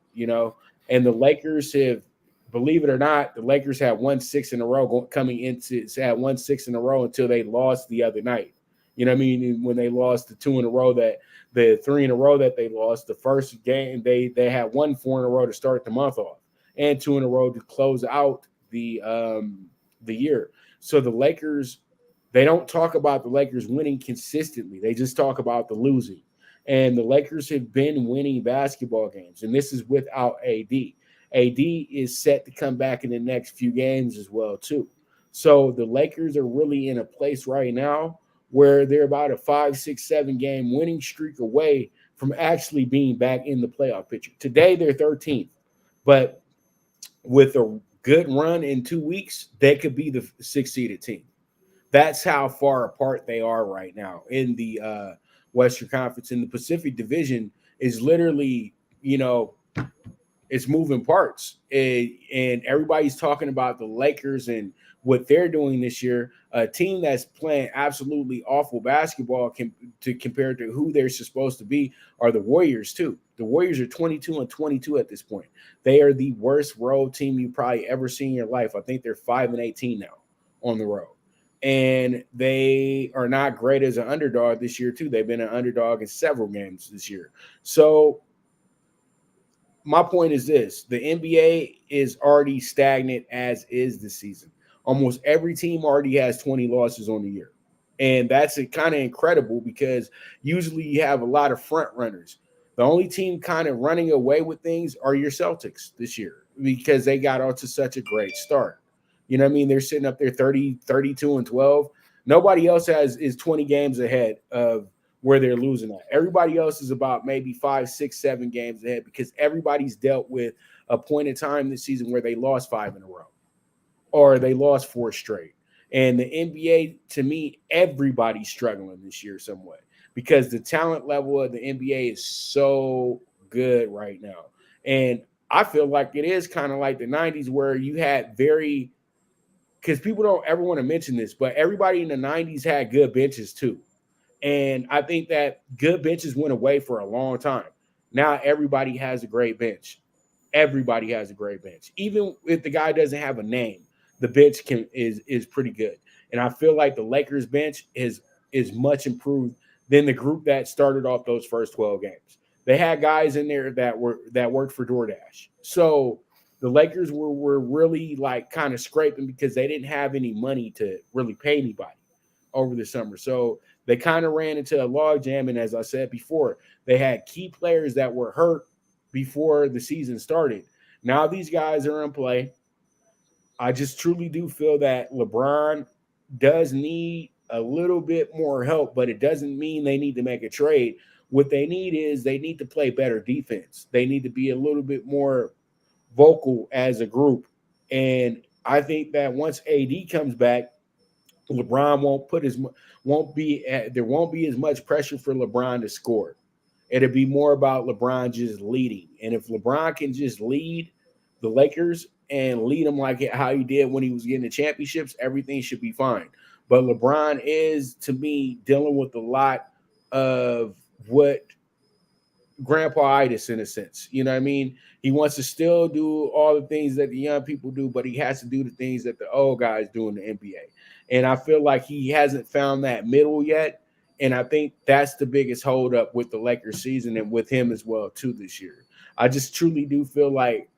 And the Lakers have, believe it or not, the Lakers had won 6 in a row had won 6 in a row until they lost the other night. You know what I mean? When they lost the 2 in a row, the 3 in a row that they lost, the first game they had won 4 in a row to start the month off, and 2 in a row to close out the year. So the Lakers, they don't talk about the Lakers winning consistently. They just talk about the losing. And the Lakers have been winning basketball games, and this is without AD. AD is set to come back in the next few games as well, too. So the Lakers are really in a place right now where they're about a 5, 6, 7 game winning streak away from actually being back in the playoff picture. Today, they're 13th, but with a good run in 2 weeks, they could be the 6th-seeded team. That's how far apart they are right now in the Western Conference. In the Pacific Division is literally, it's moving parts. And everybody's talking about the Lakers and what they're doing this year. A team that's playing absolutely awful basketball compared to who they're supposed to be are the Warriors, too. The Warriors are 22-22 at this point. They are the worst road team you probably ever seen in your life. I think they're 5-18 now on the road. And they are not great as an underdog this year, too. They've been an underdog in several games this year. So my point is this. The NBA is already stagnant as is this season. Almost every team already has 20 losses on the year. And that's kind of incredible because usually you have a lot of front runners. The only team kind of running away with things are your Celtics this year because they got off to such a great start. You know what I mean? They're sitting up there 30, 32-12. Nobody else is 20 games ahead of where they're losing at. Everybody else is about maybe 5, 6, 7 games ahead because everybody's dealt with a point in time this season where they lost 5 in a row or they lost 4 straight. And the NBA, to me, everybody's struggling this year somewhat because the talent level of the NBA is so good right now. And I feel like it is kind of like the 90s where you had because people don't ever want to mention this, but everybody in the 90s had good benches too. And I think that good benches went away for a long time. Now everybody has a great bench. Everybody has a great bench. Even if the guy doesn't have a name, the bench is pretty good. And I feel like the Lakers bench is much improved than the group that started off those first 12 games. They had guys in there that worked for DoorDash. So the Lakers were really like kind of scraping because they didn't have any money to really pay anybody over the summer. So they kind of ran into a logjam. And as I said before, they had key players that were hurt before the season started. Now these guys are in play. I just truly do feel that LeBron does need a little bit more help, but it doesn't mean they need to make a trade. What they need is they need to play better defense. They need to be a little bit more vocal as a group. And I think that once AD comes back, LeBron there won't be as much pressure for LeBron to score. It'll be more about LeBron just leading. And if LeBron can just lead the Lakers and lead them like how he did when he was getting the championships, everything should be fine. But LeBron is, to me, dealing with a lot of what grandpa-itis in a sense. You know what I mean? He wants to still do all the things that the young people do, but he has to do the things that the old guys do in the NBA. And I feel like he hasn't found that middle yet. And I think that's the biggest holdup with the Lakers season and with him as well, too, this year. I just truly do feel like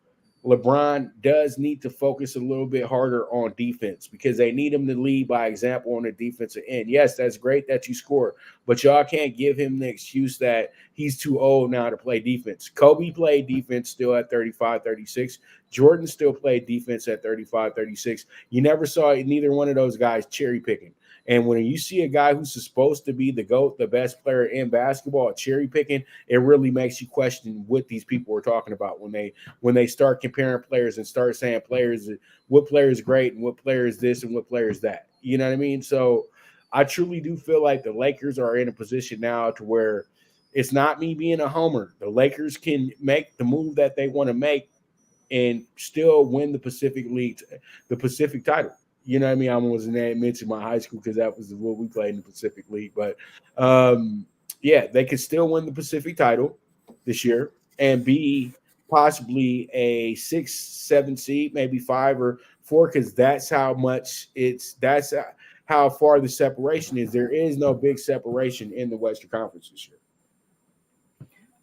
LeBron does need to focus a little bit harder on defense because they need him to lead by example on the defensive end. Yes, that's great that you score, but y'all can't give him the excuse that he's too old now to play defense. Kobe played defense still at 35, 36. Jordan still played defense at 35, 36. You never saw neither one of those guys cherry picking. And when you see a guy who's supposed to be the GOAT, the best player in basketball, cherry picking, it really makes you question what these people are talking about when they start comparing players and start saying what player is great and what player is this and what player is that. You know what I mean? So I truly do feel like the Lakers are in a position now to where it's not me being a homer. The Lakers can make the move that they want to make and still win the Pacific League, the Pacific title. You know what I mean? I wasn't mentioning my high school because that was what we played in the Pacific League. But yeah, they could still win the Pacific title this year and be possibly a 6, 7 seed, maybe 5 or 4, because that's how much that's how far the separation is. There is no big separation in the Western Conference this year.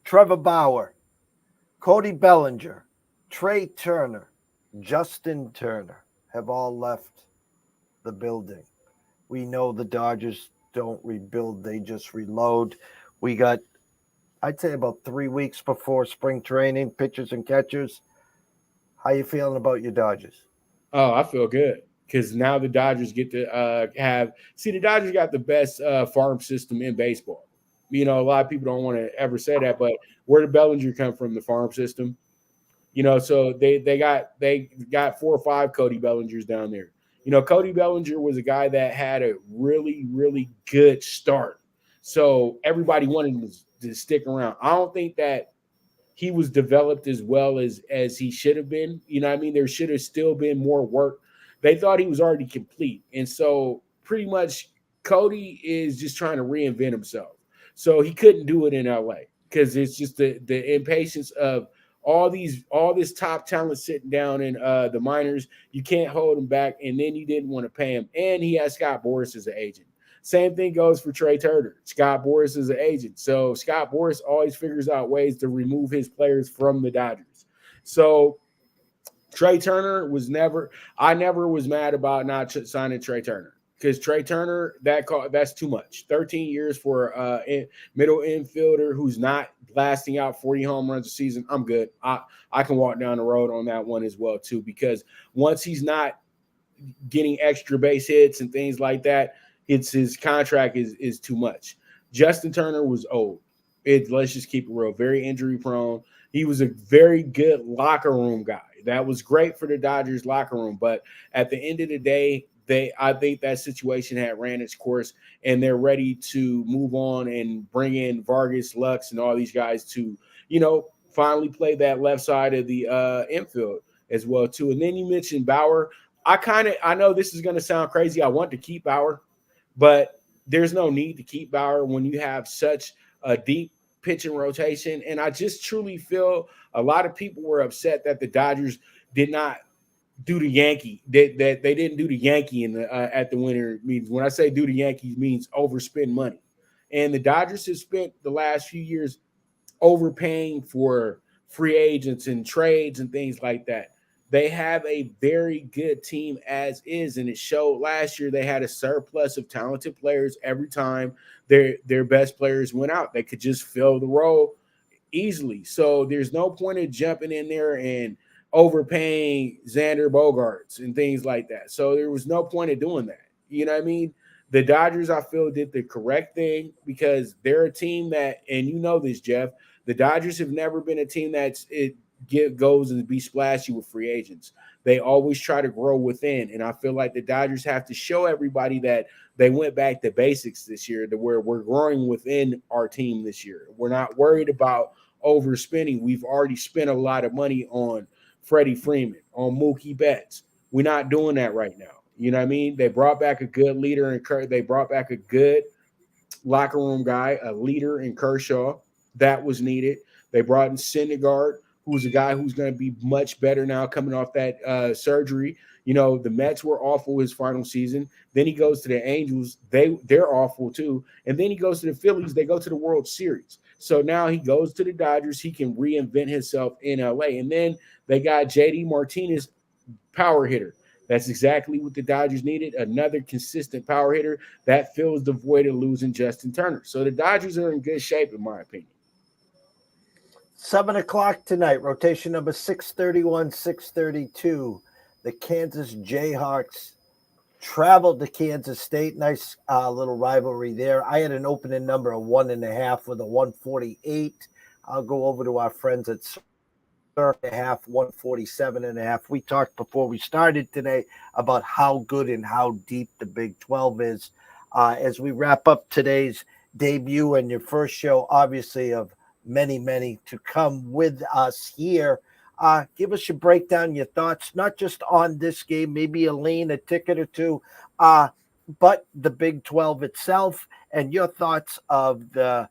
Trevor Bauer, Cody Bellinger, Trey Turner, Justin Turner have all left the building. We know the Dodgers don't rebuild, they just reload. We got, I'd say, about 3 weeks before spring training, pitchers and catchers. How you feeling about your Dodgers? Oh, I feel good because now the Dodgers get to the Dodgers got the best farm system in baseball. You know, a lot of people don't want to ever say that, but where did Bellinger come from? The farm system. You know, so they got 4 or 5 Cody Bellingers down there. You know, Cody Bellinger was a guy that had a really, really good start. So everybody wanted him to stick around. I don't think that he was developed as well as he should have been. You know what I mean? There should have still been more work. They thought he was already complete. And so pretty much Cody is just trying to reinvent himself. So he couldn't do it in LA because it's just the impatience of all this top talent sitting down in the minors. You can't hold him back. And then you didn't want to pay him. And he has Scott Boras as an agent. Same thing goes for Trey Turner. Scott Boras is an agent. So Scott Boras always figures out ways to remove his players from the Dodgers. So Trey Turner I never was mad about not signing Trey Turner because Trey Turner, that's too much. 13 years for a middle infielder who's not blasting out 40 home runs a season. I'm good. I can walk down the road on that one as well too, because once he's not getting extra base hits and things like that, his contract is too much. Justin Turner was old. Let's just keep it real. Very injury prone. He was a very good locker room guy. That was great for the Dodgers locker room. But at the end of the day, I think that situation had ran its course, and they're ready to move on and bring in Vargas, Lux, and all these guys to, finally play that left side of the infield as well too. And then you mentioned Bauer. I know this is going to sound crazy. I want to keep Bauer, but there's no need to keep Bauer when you have such a deep pitching rotation. And I just truly feel a lot of people were upset that the Dodgers did not do the Yankee, that they didn't do the Yankee at the winter meetings. When I say do the Yankees, means overspend money. And the Dodgers have spent the last few years overpaying for free agents and trades and things like that. They have a very good team as is, and it showed last year. They had a surplus of talented players every time their best players went out. They could just fill the role easily. So there's no point in jumping in there and overpaying Xander Bogaerts and things like that. So there was no point in doing that. You know what I mean? The Dodgers, I feel, did the correct thing because they're a team that, and you know this, Jeff, the Dodgers have never been a team goes and be splashy with free agents. They always try to grow within. And I feel like the Dodgers have to show everybody that they went back to basics this year, to where we're growing within our team this year. We're not worried about overspending. We've already spent a lot of money on Freddie Freeman, on Mookie Betts. We're not doing that right now. You know what I mean? They brought back a good leader in Kurt. They brought back a good locker room guy, a leader in Kershaw. That was needed. They brought in Syndergaard, who's a guy who's going to be much better now coming off that surgery. You know, the Mets were awful his final season. Then he goes to the Angels. They're awful too. And then he goes to the Phillies. They go to the World Series. So now he goes to the Dodgers. He can reinvent himself in LA. And then they got JD Martinez, power hitter. That's exactly what the Dodgers needed, another consistent power hitter that fills the void of losing Justin Turner. So the Dodgers are in good shape, in my opinion. 7 o'clock tonight, rotation number 631, 632. The Kansas Jayhawks traveled to Kansas State. Nice little rivalry there. I had an opening number of 1.5 with a 148. I'll go over to our friends at 147.5. We talked before we started today about how good and how deep the Big 12 is. as we wrap up today's debut and your first show, obviously, of many, many to come with us here. Give us your breakdown, your thoughts, not just on this game, maybe a lean, a ticket or two, but the Big 12 itself and your thoughts of the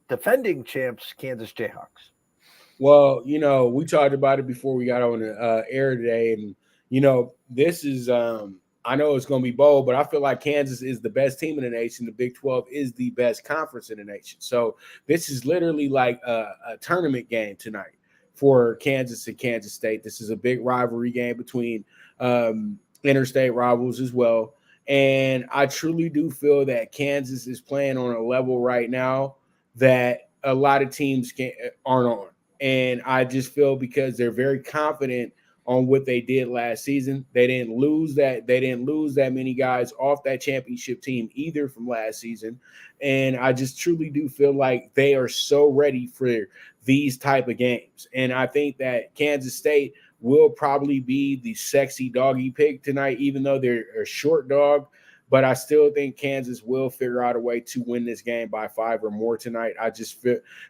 defending champs, Kansas Jayhawks. Well, we talked about it before we got on the air today, and this is I know it's going to be bold, but I feel like Kansas is the best team in the nation. The Big 12 is the best conference in the nation. So this is literally like a tournament game tonight for Kansas and Kansas State. This is a big rivalry game between interstate rivals as well. And I truly do feel that Kansas is playing on a level right now that a lot of teams aren't on. And I just feel because they're very confident on what they did last season. They didn't lose that many guys off that championship team either from last season. And I just truly do feel like they are so ready for these type of games. And I think that Kansas State will probably be the sexy doggy pick tonight, even though they're a short dog. But I still think Kansas will figure out a way to win this game by 5 or more tonight. I just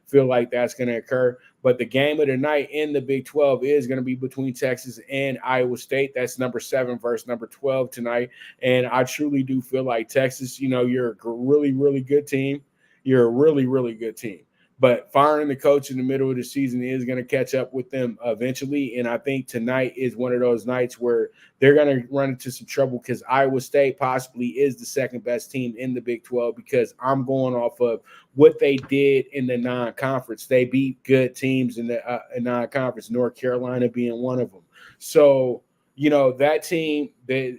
feel like that's going to occur. But the game of the night in the Big 12 is going to be between Texas and Iowa State. That's number 7 versus number 12 tonight. And I truly do feel like Texas, you're a really, really good team. You're a really, really good team. But firing the coach in the middle of the season is going to catch up with them eventually. And I think tonight is one of those nights where they're going to run into some trouble because Iowa State possibly is the second best team in the Big 12 because I'm going off of what they did in the non-conference. They beat good teams in the non-conference, North Carolina being one of them. So, that team,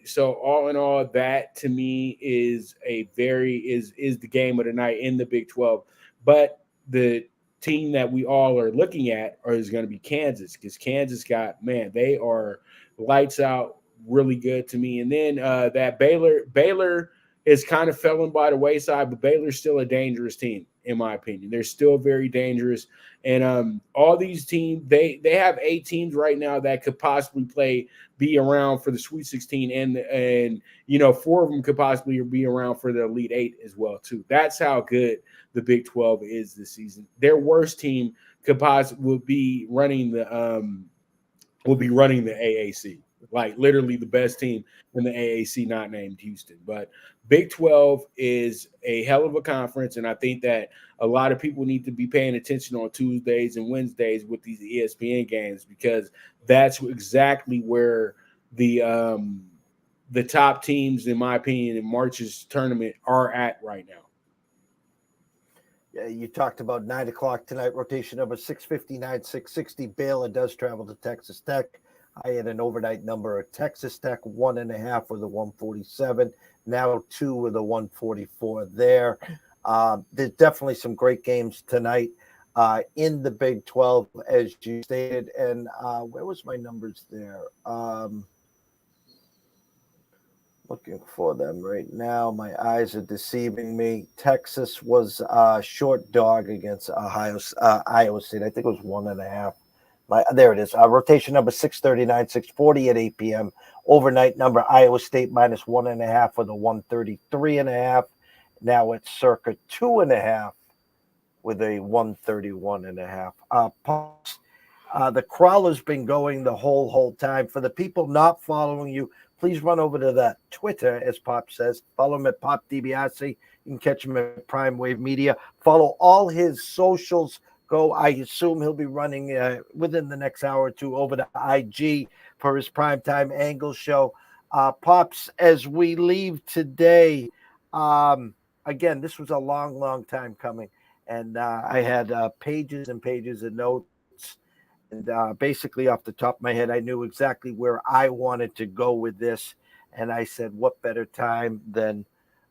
so all in all, that to me is is the game of the night in the Big 12. But the team that we all are looking at is going to be Kansas because Kansas they are lights out, really good to me. And then that Baylor is kind of fallen by the wayside, but Baylor's still a dangerous team, in my opinion. They're still very dangerous. And all these teams, they have 8 teams right now that could possibly be around for the Sweet 16, and 4 of them could possibly be around for the Elite 8 as well too. That's how good the Big 12 is this season. Their worst team will be running the AAC. Like literally the best team in the AAC, not named Houston. But Big 12 is a hell of a conference, and I think that a lot of people need to be paying attention on Tuesdays and Wednesdays with these ESPN games because that's exactly where the top teams, in my opinion, in March's tournament are at right now. Yeah, you talked about 9 o'clock tonight, rotation number 659, 660. Baylor does travel to Texas Tech. I had an overnight number of Texas Tech 1.5 with a 147. Now 2 with a 144 there. There's definitely some great games tonight in the Big 12, as you stated. And where was my numbers there? Looking for them right now. My eyes are deceiving me. Texas was a short dog against Iowa State. I think it was 1.5. There it is. Rotation number 639, 640 at 8 p.m. Overnight number Iowa State minus 1.5 with a 133.5. Now it's circa 2.5 with a 131.5. The crawler's been going the whole time. For the people not following you, please run over to the Twitter, as Pop says. Follow him at Pop Dibiase. You can catch him at Prime Wave Media. Follow all his socials. I assume he'll be running within the next hour or two over to IG for his Primetime Angle show. Pops, as we leave today, again, this was a long time coming. And I had pages and pages of notes. And basically, off the top of my head, I knew exactly where I wanted to go with this. And I said, what better time than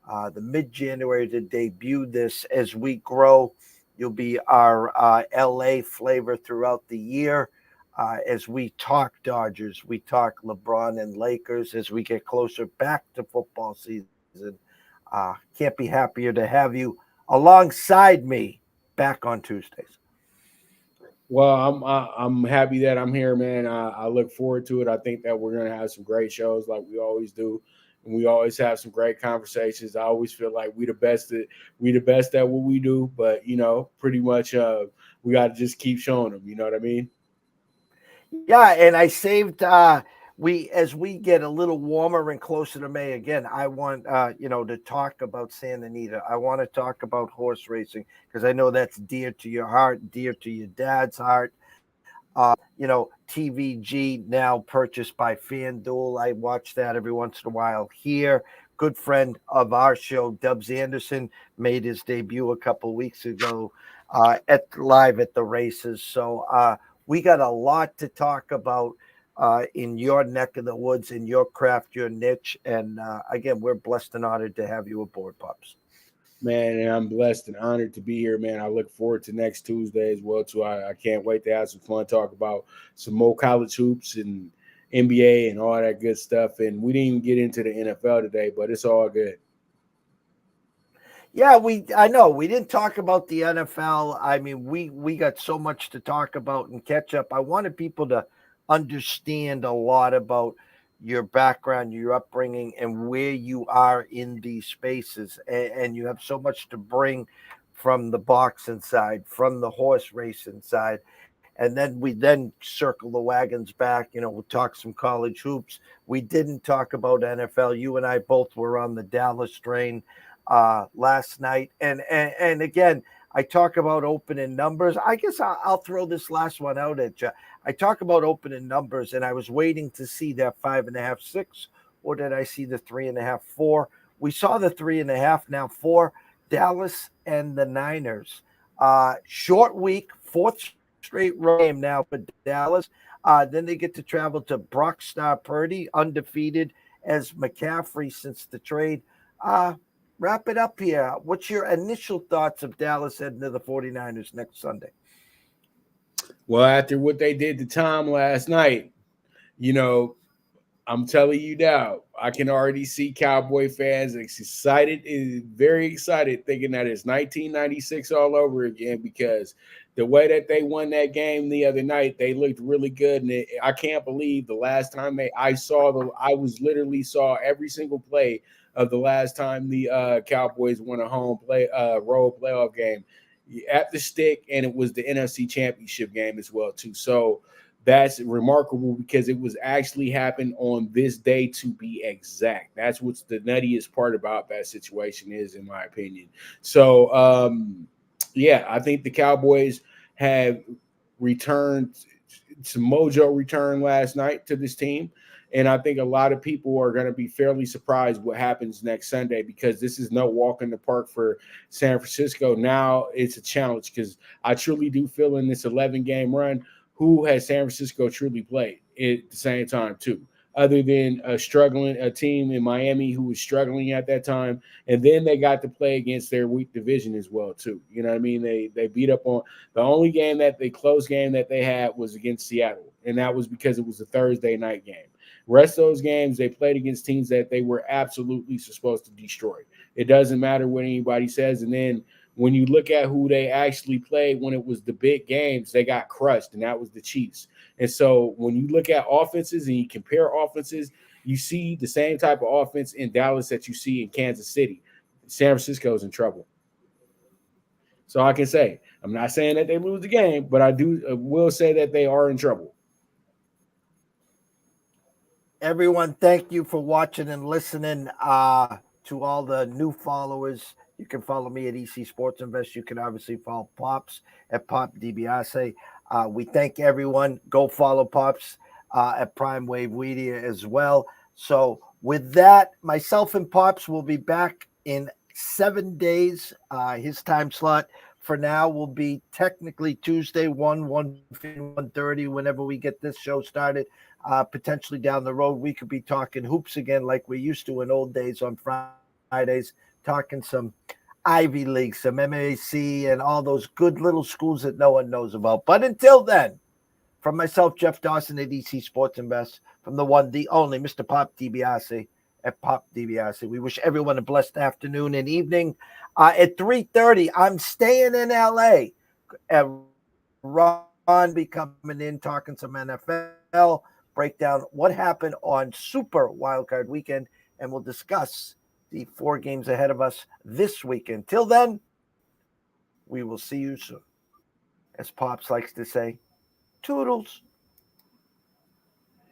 the mid-January to debut this as we grow. You'll be our LA flavor throughout the year. As we talk Dodgers, we talk LeBron and Lakers as we get closer back to football season. Can't be happier to have you alongside me back on Tuesdays. Well, I'm happy that I'm here, man. I look forward to it. I think that we're going to have some great shows like we always do and we always have some great conversations. I always feel like we the best at what we do, but pretty much we got to just keep showing them. You know what I mean? Yeah, and I saved we as we get a little warmer and closer to May again, I want to talk about Santa Anita. I want to talk about horse racing because I know that's dear to your heart, dear to your dad's heart. TVG now purchased by FanDuel. I watch that every once in a while here. Good friend of our show, Dubs Anderson, made his debut a couple weeks ago at live at the races. So we got a lot to talk about in your neck of the woods, in your craft, your niche. And again, we're blessed and honored to have you aboard, Pops. Man, and I'm blessed and honored to be here, man. I look forward to next Tuesday as well, too. I can't wait to have some fun, talk about some more college hoops and NBA and all that good stuff. And we didn't even get into the NFL today, but it's all good. Yeah, I know we didn't talk about the NFL. I mean, we got so much to talk about and catch up. I wanted people to understand a lot about your background, your upbringing, and where you are in these spaces. And you have so much to bring from the boxing side, from the horse racing side. And then we then circle the wagons back. We'll talk some college hoops. We didn't talk about NFL. You and I both were on the Dallas train last night. And again, I talk about opening numbers. I guess I'll throw this last one out at you. I talk about opening numbers, and I was waiting to see that 5.5, 6, or did I see the 3.5, 4? We saw the 3.5, now 4. Dallas and the Niners. Short week, fourth straight game now for Dallas. Then they get to travel to Brock Star Purdy, undefeated as McCaffrey since the trade. Wrap it up here. What's your initial thoughts of Dallas heading to the 49ers next Sunday? Well, after what they did to Tom last night, you know, I'm telling you now, I can already see Cowboy fans excited, very excited, thinking that it's 1996 all over again because the way that they won that game the other night, they looked really good, and I can't believe the last time I was literally saw every single play of the last time the Cowboys won a home road playoff game at the stick, and it was the NFC Championship game as well too. So that's remarkable because it was actually happened on this day to be exact. That's what's the nuttiest part about that situation is, in my opinion. So, yeah, I think the Cowboys have returned some mojo return last night to this team. And I think a lot of people are going to be fairly surprised what happens next Sunday because this is no walk in the park for San Francisco. Now it's a challenge because I truly do feel in this 11-game run, who has San Francisco truly played at the same time too, other than a team in Miami who was struggling at that time, and then they got to play against their weak division as well too. You know what I mean? They beat up on the only close game that they had was against Seattle, and that was because it was a Thursday night game. Rest of those games they played against teams that they were absolutely supposed to destroy. It doesn't matter what anybody says, and then when you look at who they actually played when it was the big games, they got crushed, and that was the Chiefs. And so when you look at offenses and you compare offenses, you see the same type of offense in Dallas that you see in Kansas City. San Francisco's in trouble. So I can say, I'm not saying that they lose the game, but I will say that they are in trouble. Everyone, thank you for watching and listening. To all the new followers, you can follow me at EC Sports Invest. You can obviously follow Pops at Pop Dibiase. We thank everyone. Go follow Pops at Prime Wave Media as well. So with that, myself and Pops will be back in 7 days. His time slot for now will be technically Tuesday, 1:30, whenever we get this show started. Potentially down the road, we could be talking hoops again like we used to in old days on Fridays, talking some Ivy League, some MAC, and all those good little schools that no one knows about. But until then, from myself, Jeff Dawson at EC Sports Invest, from the one, the only, Mr. Pop Dibiase at Pop Dibiase, we wish everyone a blessed afternoon and evening. At 3:30, I'm staying in LA. Ron be coming in, talking some NFL, break down what happened on Super Wildcard Weekend and we'll discuss the 4 games ahead of us this weekend. Till then, we will see you soon. As Pops likes to say, toodles.